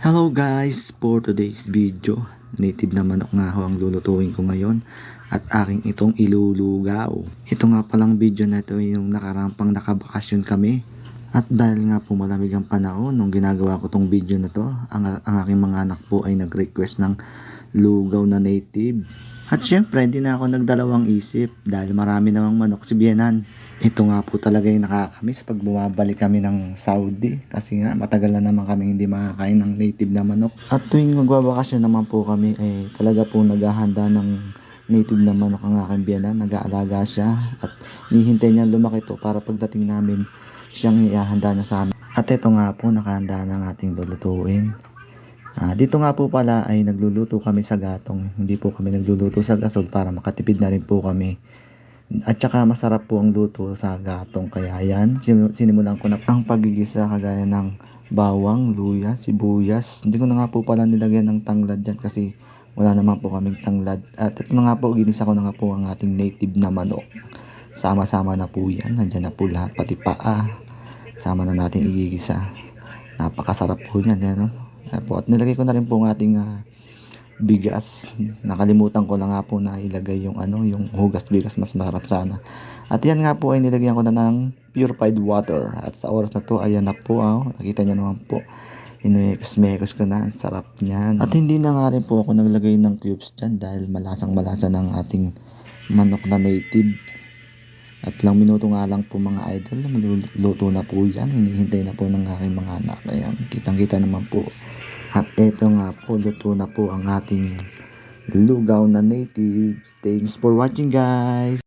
Hello guys! For today's video, native na manok nga ho ang lulutuin ko ngayon at aking itong ilulugaw. Ito nga palang video na ito yung nakarampang nakabakasyon kami. At dahil nga po malamig ang panahon nung ginagawa ko tong video na to, ang aking mga anak po ay nag-request ng lugaw na native. At syempre, hindi na ako nagdalawang isip dahil marami namang manok si Biyenan. Ito nga po talaga yung nakakamiss pag bumabalik kami ng Saudi kasi nga matagal na naman kami hindi makakain ng native na manok. At tuwing magbabakasyon naman po kami ay talaga po naghahanda ng native na manok ang aking biyanan. Nag-aalaga siya at hinihintay niya lumaki to para pagdating namin siyang ihahanda niya sa amin. At ito nga po nakahanda ng ating lulutuin. Dito nga po pala ay nagluluto kami sa gatong. Hindi po kami nagluluto sa gasol para makatipid na rin po kami. At saka masarap po ang luto sa gatong, kaya yan, sinimulan ko na ang pagigisa kagaya ng bawang, luya, sibuyas. Hindi ko na nga po pala nilagyan ng tanglad dyan kasi wala naman po kaming tanglad. At ito na nga po, ginisa ko na nga po ang ating native na manok. Sama-sama na po yan, nandyan na po lahat, pati paa. Sama na natin igigisa. Napakasarap po yan, yan no? At nilagay ko na rin po ang ating bigas. Nakalimutan ko lang nga po na ilagay yung yung hugas bigas, mas masarap sana. At yan nga po ay nilagyan ko na ng purified water. At sa oras na to, ayan na po. Nakita niyo naman po. Inimekos ko na. Ang sarap niyan. At hindi na nga rin po ako naglagay ng cubes dyan dahil malasang-malasa ng ating manok na native. At lang minuto nga lang po mga idol, maluluto na po yan. Hinihintay na po ng aking mga anak. Ayan, kitang-kita naman po. At eto nga po, luto na po ang ating lugaw na native. Thanks for watching guys!